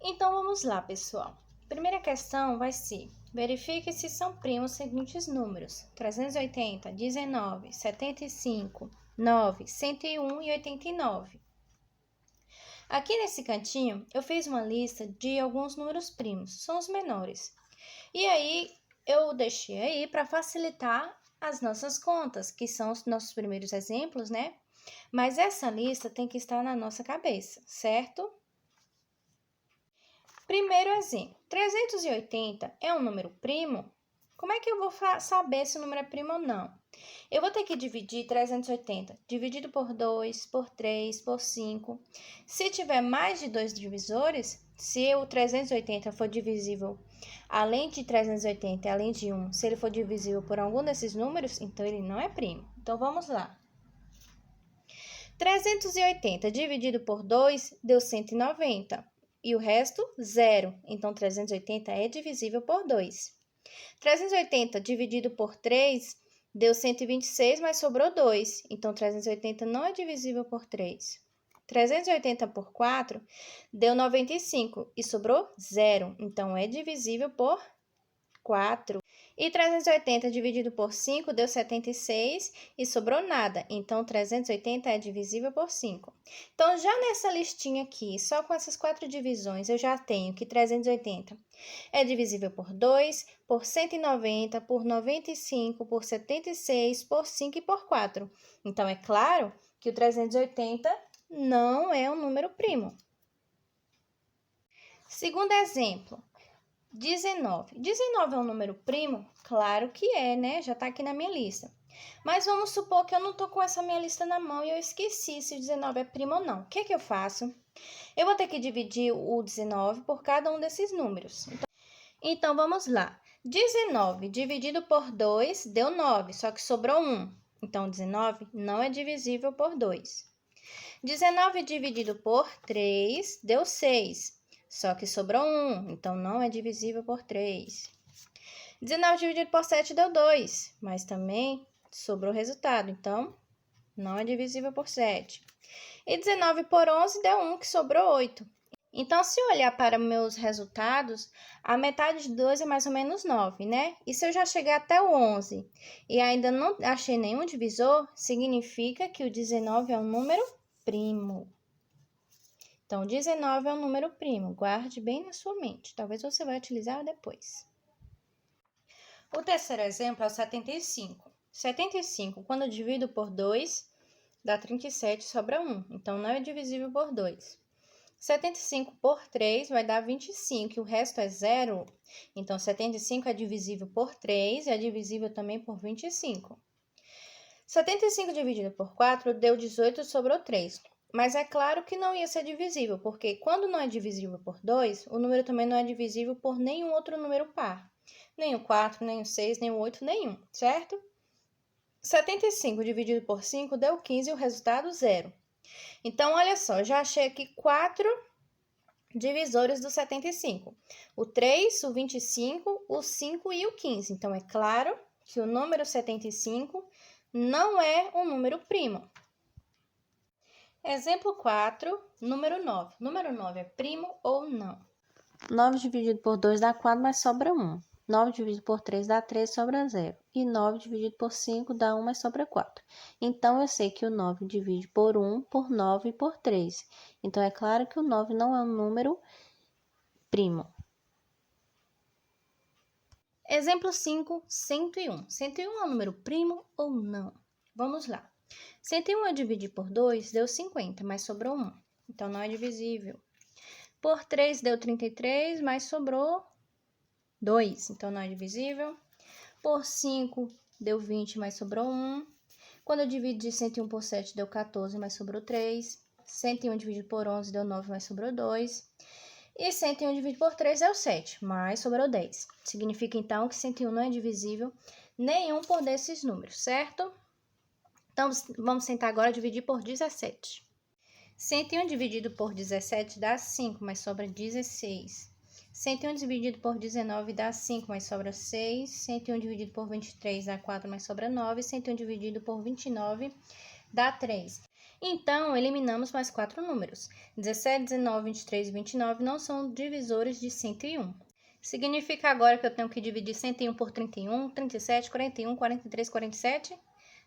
Então, vamos lá, pessoal. Primeira questão vai ser: verifique se são primos os seguintes números: 380, 19, 75, 9, 101 e 89. Aqui nesse cantinho, eu fiz uma lista de alguns números primos, são os menores. E aí, eu deixei aí para facilitar as nossas contas, que são os nossos primeiros exemplos, né? Mas essa lista tem que estar na nossa cabeça, certo? Primeiro exemplo, 380 é um número primo? Como é que eu vou saber se o número é primo ou não? Eu vou ter que dividir 380, dividido por 2, por 3, por 5. Se tiver mais de dois divisores, se o 380 for divisível além de 380 e além de 1, se ele for divisível por algum desses números, então ele não é primo. Então, vamos lá. 380 dividido por 2 deu 190. E o resto, 0. Então, 380 é divisível por 2. 380 dividido por 3 deu 126, mas sobrou 2. Então, 380 não é divisível por 3. 380 por 4 deu 95 e sobrou 0. Então, é divisível por 4. E 380 dividido por 5 deu 76 e sobrou nada. Então, 380 é divisível por 5. Então, já nessa listinha aqui, só com essas 4 divisões, eu já tenho que 380 é divisível por 2, por 190, por 95, por 76, por 5 e por 4. Então, é claro que o 380 não é um número primo. Segundo exemplo. 19. 19 é um número primo? Claro que é, né? Já tá aqui na minha lista. Mas vamos supor que eu não tô com essa minha lista na mão e eu esqueci se o 19 é primo ou não. O que eu faço? Eu vou ter que dividir o 19 por cada um desses números. Então, vamos lá. 19 dividido por 2 deu 9, só que sobrou 1. Então, 19 não é divisível por 2. 19 dividido por 3 deu 6. Só que sobrou 1, então não é divisível por 3. 19 dividido por 7 deu 2, mas também sobrou o resultado, então não é divisível por 7. E 19 por 11 deu 1, que sobrou 8. Então, se eu olhar para meus resultados, a metade de 2 é mais ou menos 9, né? E se eu já chegar até o 11 e ainda não achei nenhum divisor, significa que o 19 é um número primo. Então, 19 é um número primo, guarde bem na sua mente, talvez você vai utilizar depois. O terceiro exemplo é o 75. 75, quando eu divido por 2, dá 37, sobra 1, então não é divisível por 2. 75 por 3 vai dar 25, e o resto é 0, então 75 é divisível por 3 e é divisível também por 25. 75 dividido por 4 deu 18 e sobrou 3. Mas é claro que não ia ser divisível, porque quando não é divisível por 2, o número também não é divisível por nenhum outro número par. Nem o 4, nem o 6, nem o 8, nenhum, certo? 75 dividido por 5 deu 15 e o resultado 0. Então, olha só, já achei aqui 4 divisores do 75. O 3, o 25, o 5 e o 15. Então, é claro que o número 75 não é um número primo. Exemplo 4, número 9. Número 9 é primo ou não? 9 dividido por 2 dá 4, mas sobra 1. 9 dividido por 3 dá 3, sobra 0. E 9 dividido por 5 dá 1, mas sobra 4. Então, eu sei que o 9 divide por 1, por 9 e por 3. Então, é claro que o 9 não é um número primo. Exemplo 5, 101. 101 é um número primo ou não? Vamos lá. 101 eu dividi por 2, deu 50, mas sobrou 1. Então, não é divisível. Por 3 deu 33, mas sobrou 2. Então, não é divisível. Por 5 deu 20, mas sobrou 1. Quando eu dividi 101 por 7, deu 14, mas sobrou 3. 101 dividido por 11 deu 9, mas sobrou 2. E 101 dividido por 3 é o 7, mas sobrou 10. Significa, então, que 101 não é divisível nenhum por desses números, certo? Então, vamos tentar agora dividir por 17. 101 dividido por 17 dá 5, mas sobra 16. 101 dividido por 19 dá 5, mas sobra 6. 101 dividido por 23 dá 4, mas sobra 9. 101 dividido por 29 dá 3. Então, eliminamos mais 4 números. 17, 19, 23 e 29 não são divisores de 101. Significa agora que eu tenho que dividir 101 por 31, 37, 41, 43, 47?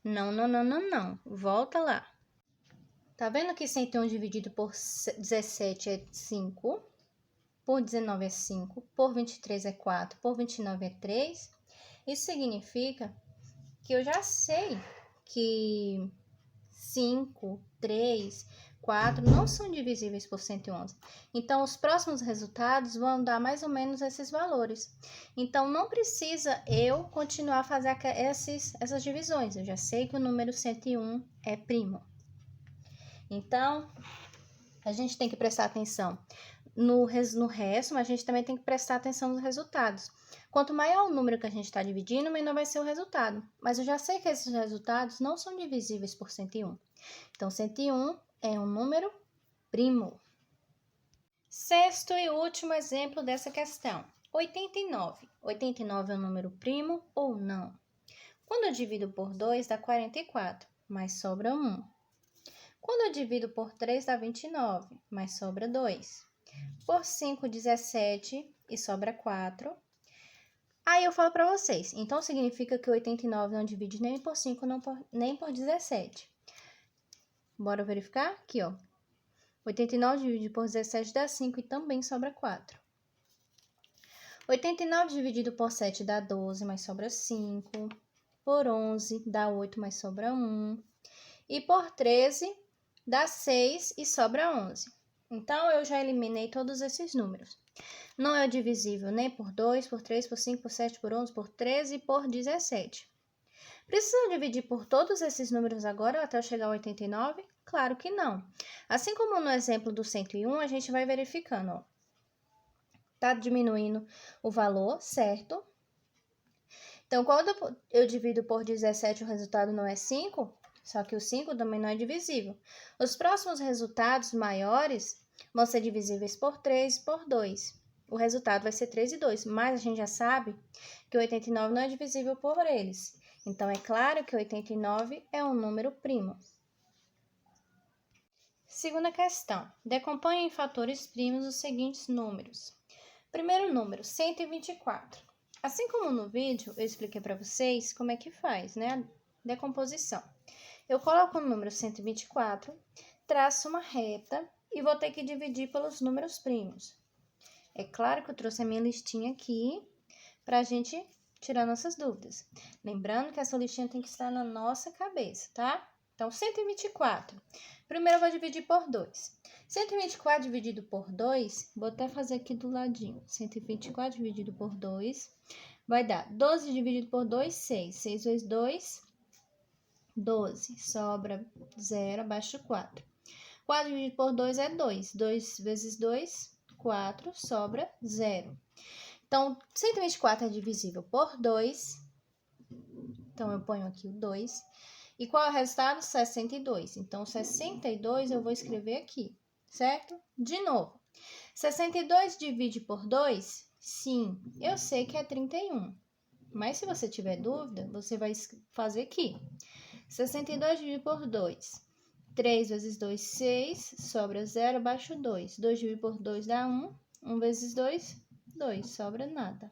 Não, não, não, não, não. Volta lá. Tá vendo que 101 dividido por 17 é 5, por 19 é 5, por 23 é 4, por 29 é 3? Isso significa que eu já sei que 5, 3, 4 não são divisíveis por 111. Então, os próximos resultados vão dar mais ou menos esses valores. Então, não precisa eu continuar a fazer essas divisões. Eu já sei que o número 101 é primo. Então, a gente tem que prestar atenção no resto, mas a gente também tem que prestar atenção nos resultados. Quanto maior o número que a gente está dividindo, menor vai ser o resultado. Mas eu já sei que esses resultados não são divisíveis por 101. Então, 101 é um número primo. Sexto e último exemplo dessa questão. 89. 89 é um número primo ou não? Quando eu divido por 2, dá 44, mas sobra 1. Quando eu divido por 3, dá 29, mas sobra 2. Por 5, 17 e sobra 4. Aí eu falo para vocês, então significa que 89 não divide nem por 5, nem por 17. Bora verificar? Aqui, ó. 89 dividido por 17 dá 5 e também sobra 4. 89 dividido por 7 dá 12, mas sobra 5. Por 11 dá 8, mas sobra 1. E por 13 dá 6 e sobra 11. Então, eu já eliminei todos esses números. Não é divisível nem por 2, por 3, por 5, por 7, por 11, por 13 e por 17. Precisa dividir por todos esses números agora até eu chegar a 89? Claro que não. Assim como no exemplo do 101, a gente vai verificando, ó. Tá diminuindo o valor, certo? Então, quando eu divido por 17, o resultado não é 5, só que o 5 também não é divisível. Os próximos resultados maiores vão ser divisíveis por 3 e por 2. O resultado vai ser 3 e 2, mas a gente já sabe que 89 não é divisível por eles. Então, é claro que 89 é um número primo. Segunda questão. Decomponha em fatores primos os seguintes números. Primeiro número, 124. Assim como no vídeo, eu expliquei para vocês como é que faz, né? A decomposição. Eu coloco o número 124, traço uma reta e vou ter que dividir pelos números primos. É claro que eu trouxe a minha listinha aqui para a gente tirar nossas dúvidas. Lembrando que essa listinha tem que estar na nossa cabeça, tá? Então, 124. Primeiro eu vou dividir por 2. 124 dividido por 2, vou até fazer aqui do ladinho. 124 dividido por 2 vai dar 12 dividido por 2, 6. 6 vezes 2, 12. Sobra 0, abaixo 4. 4 dividido por 2 é 2. 2 vezes 2, 4. Sobra 0. Então, 124 é divisível por 2. Então, eu ponho aqui o 2. E qual é o resultado? 62. Então, 62 eu vou escrever aqui, certo? De novo. 62 divide por 2? Sim, eu sei que é 31. Mas se você tiver dúvida, você vai fazer aqui. 62 dividido por 2. 3 vezes 2, 6. Sobra 0, abaixo 2. 2 dividido por 2 dá 1. 1 vezes 2, 2. Sobra nada.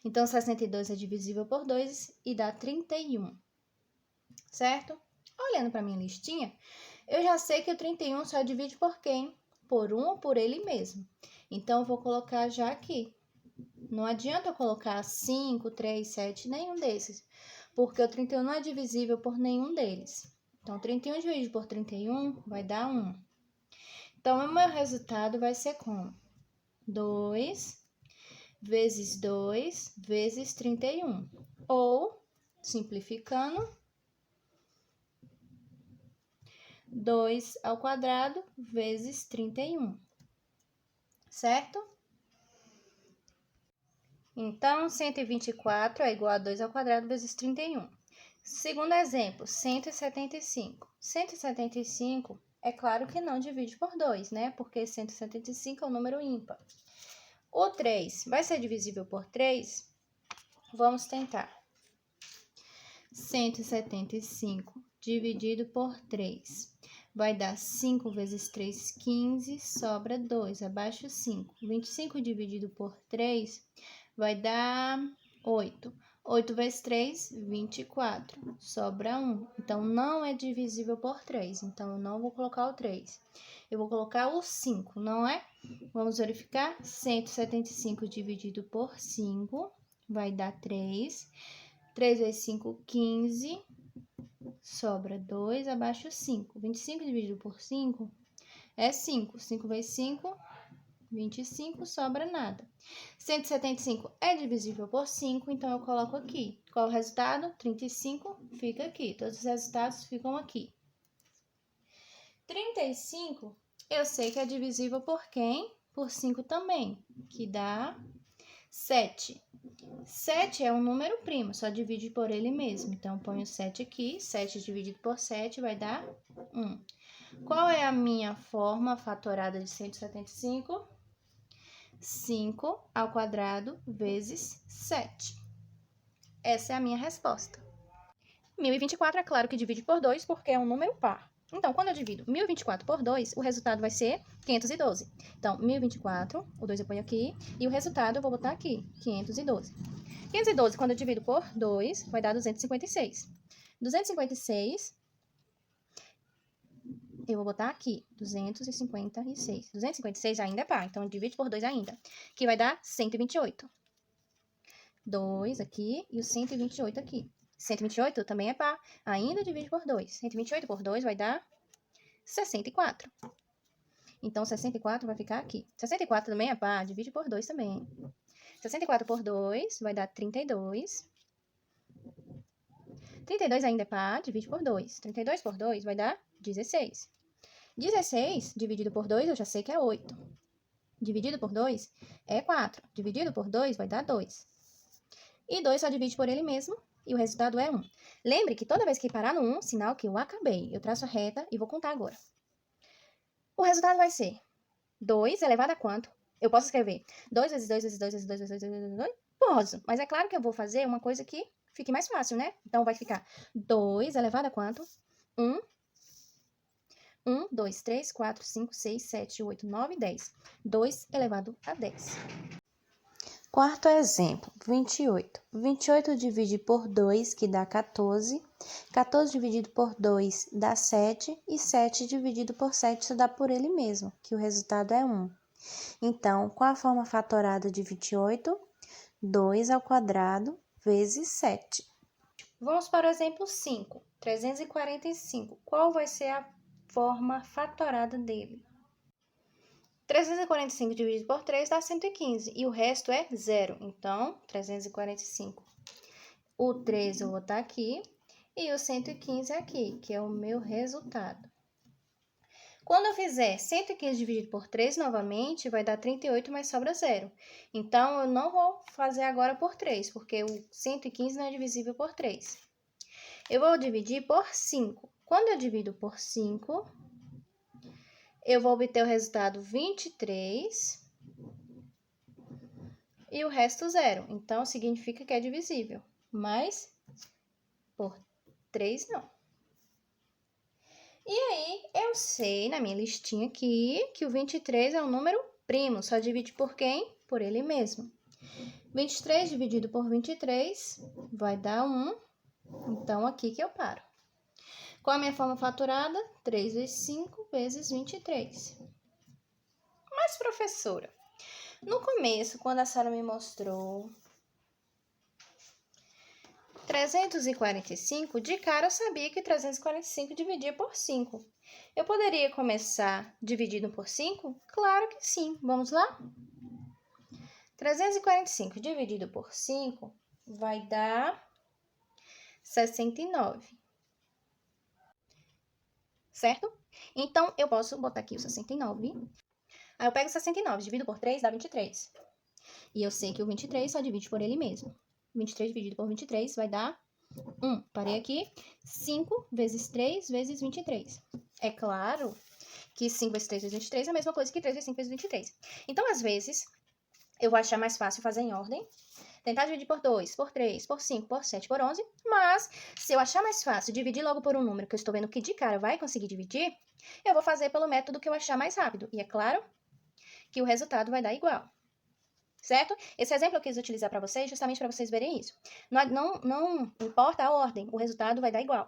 Então, 62 é divisível por 2 e dá 31. Certo? Olhando para minha listinha, eu já sei que o 31 só divide por quem? Por 1 ou por ele mesmo. Então, eu vou colocar já aqui. Não adianta eu colocar 5, 3, 7, nenhum desses, porque o 31 não é divisível por nenhum deles. Então, 31 dividido por 31 vai dar 1. Então, o meu resultado vai ser como? 2 vezes 2 vezes 31. Ou, simplificando, 2 ao quadrado vezes 31. Certo? Então, 124 é igual a 2 ao quadrado vezes 31. Segundo exemplo, 175. 175, é claro que não divide por 2, né? Porque 175 é um número ímpar. O 3 vai ser divisível por 3? Vamos tentar. 175 dividido por 3 vai dar 5 vezes 3, 15, sobra 2, abaixo 5. 25 dividido por 3 vai dar 8. 8 vezes 3, 24, sobra 1. Então, não é divisível por 3, então eu não vou colocar o 3. Eu vou colocar o 5, não é? Vamos verificar. 175 dividido por 5 vai dar 3. 3 vezes 5, 15. Sobra 2, abaixo 5. 25 dividido por 5 é 5. 5 vezes 5, 25, sobra nada. 175 é divisível por 5, então eu coloco aqui. Qual o resultado? 35 fica aqui. Todos os resultados ficam aqui. 35, eu sei que é divisível por quem? Por 5 também, que dá 7. 7 é um número primo, só divide por ele mesmo. Então, ponho 7 aqui. 7 dividido por 7 vai dar 1. Qual é a minha forma fatorada de 175? 5 ao quadrado vezes 7. Essa é a minha resposta. 1024 é claro que divide por 2 porque é um número par. Então, quando eu divido 1024 por 2, o resultado vai ser 512. Então, 1024, o 2 eu ponho aqui, e o resultado eu vou botar aqui, 512. 512, quando eu divido por 2, vai dar 256. 256, eu vou botar aqui, 256. 256 ainda é par, então divide por 2 ainda, que vai dar 128. 2 aqui e o 128 aqui. 128 também é par, ainda divide por 2. 128 por 2 vai dar 64. Então, 64 vai ficar aqui. 64 também é par, divide por 2 também. 64 por 2 vai dar 32. 32 ainda é par, divide por 2. 32 por 2 vai dar 16. 16 dividido por 2 eu já sei que é 8. Dividido por 2 é 4. Dividido por 2 vai dar 2. E 2 só divide por ele mesmo e o resultado é 1. Lembre que toda vez que parar no 1, sinal que eu acabei. Eu traço a reta e vou contar agora. O resultado vai ser 2 elevado a quanto? Eu posso escrever 2 vezes 2 vezes 2 vezes 2 vezes 2 vezes 2? Posso, mas é claro que eu vou fazer uma coisa que fique mais fácil, né? Então, vai ficar 2 elevado a quanto? 1, 2, 3, 4, 5, 6, 7, 8, 9, 10. 2 elevado a 10. Quarto exemplo, 28. 28 divide por 2, que dá 14. 14 dividido por 2 dá 7. E 7 dividido por 7 se dá por ele mesmo, que o resultado é 1. Então, qual a forma fatorada de 28? 2 ao quadrado vezes 7. Vamos para o exemplo 5, 345. Qual vai ser a forma fatorada dele? 345 dividido por 3 dá 115 e o resto é 0. Então, 345. O 3 eu vou botar aqui e o 115 aqui, que é o meu resultado. Quando eu fizer 115 dividido por 3 novamente, vai dar 38, mas sobra 0. Então, eu não vou fazer agora por 3, porque o 115 não é divisível por 3. Eu vou dividir por 5. Quando eu divido por 5, eu vou obter o resultado 23 e o resto 0. Então, significa que é divisível, mas por 3 não. E aí, eu sei na minha listinha aqui que o 23 é um número primo, só divide por quem? Por ele mesmo. 23 dividido por 23 vai dar 1, então aqui que eu paro. Qual a minha forma fatorada? 3 vezes 5 vezes 23. Mas, professora, no começo, quando a senhora me mostrou 345, de cara eu sabia que 345 dividia por 5. Eu poderia começar dividindo por 5? Claro que sim. Vamos lá? 345 dividido por 5 vai dar 69. Certo? Então, eu posso botar aqui o 69. Aí eu pego o 69, divido por 3, dá 23. E eu sei que o 23 só divide por ele mesmo. 23 dividido por 23 vai dar 1. Parei aqui. 5 vezes 3 vezes 23. É claro que 5 vezes 3 vezes 23 é a mesma coisa que 3 vezes 5 vezes 23. Então, às vezes, eu vou achar mais fácil fazer em ordem. tentar dividir por 2, por 3, por 5, por 7, por 11, mas se eu achar mais fácil dividir logo por um número que eu estou vendo que de cara vai conseguir dividir, eu vou fazer pelo método que eu achar mais rápido. E é claro que o resultado vai dar igual. Certo? Esse exemplo eu quis utilizar para vocês justamente para vocês verem isso. Não importa a ordem, o resultado vai dar igual.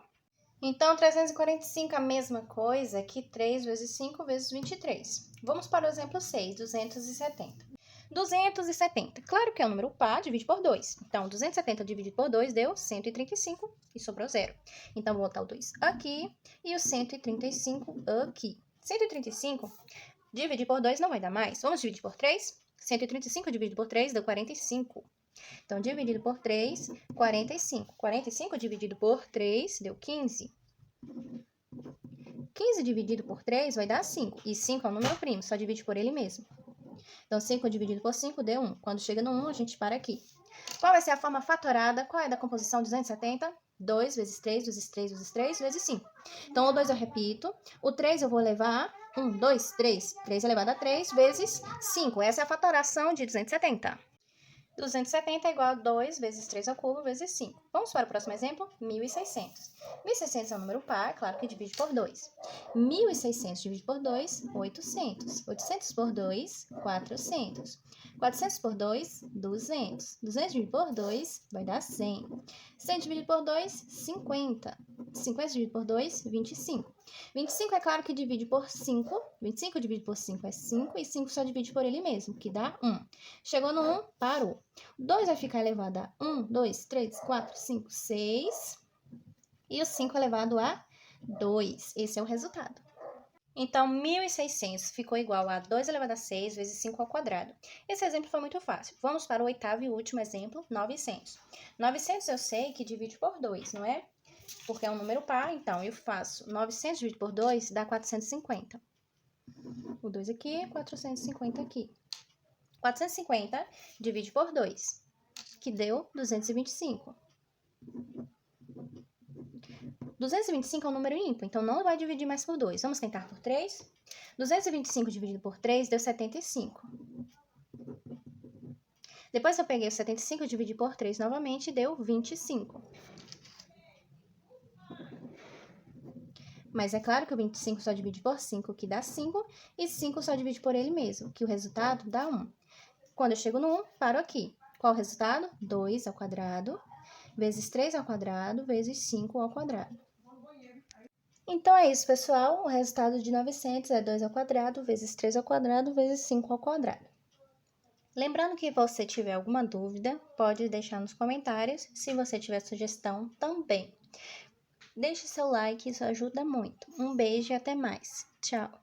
Então, 345 é a mesma coisa que 3 vezes 5 vezes 23. Vamos para o exemplo 6, 270. 270, claro que é um número par, divide por 2. Então, 270 dividido por 2 deu 135 e sobrou 0. Então, vou botar o 2 aqui e o 135 aqui. 135 dividir por 2 não vai dar mais. Vamos dividir por 3? 135 dividido por 3 deu 45. Então, dividido por 3, 45. 45 dividido por 3 deu 15. 15 dividido por 3 vai dar 5. E 5 é um número primo, só divide por ele mesmo. Então, 5 dividido por 5 deu 1. Quando chega no 1, a gente para aqui. Qual vai ser a forma fatorada? Qual é da composição 270? 2 vezes 3 vezes 3 vezes 3 vezes 5. Então, o 2 eu repito. O 3 eu vou levar 1, 2, 3. 3 elevado a 3 vezes 5. Essa é a fatoração de 270. 270 é igual a 2 vezes 3 ao cubo vezes 5. Vamos para o próximo exemplo? 1.600. 1.600 é um número par, claro que divide por 2. 1.600 divide por 2, 800. 800 por 2, 400. 400 por 2, 200. 200 dividido por 2 vai dar 100. 100 dividido por 2, 50. 50 dividido por 2, 25. 25 é claro que divide por 5. 25 dividido por 5 é 5. E 5 só divide por ele mesmo, que dá 1. Chegou no 1, parou. 2 vai ficar elevado a 1, 2, 3, 4, 5, 6. E o 5 elevado a 2. Esse é o resultado. Então, 1.600 ficou igual a 2 elevado a 6 vezes 5 ao quadrado. Esse exemplo foi muito fácil. Vamos para o oitavo e último exemplo, 900. 900 eu sei que divide por 2, não é? Porque é um número par, então eu faço 900 dividido por 2 dá 450. O 2 aqui, 450 aqui. 450 divide por 2, que deu 225. 225 é um número ímpar, então não vai dividir mais por 2. Vamos tentar por 3. 225 dividido por 3 deu 75. Depois eu peguei o 75 e dividi por 3 novamente e deu 25. Mas é claro que o 25 só divide por 5, que dá 5, e 5 só divide por ele mesmo, que o resultado dá 1. Quando eu chego no 1, paro aqui. Qual o resultado? 2 ao quadrado, vezes 3 ao quadrado, vezes 5 ao quadrado. Então é isso, pessoal. O resultado de 900 é 2 ao quadrado, vezes 3 ao quadrado, vezes 5 ao quadrado. Lembrando que se você tiver alguma dúvida, pode deixar nos comentários. Se você tiver sugestão, também. Deixe seu like, isso ajuda muito. Um beijo e até mais. Tchau!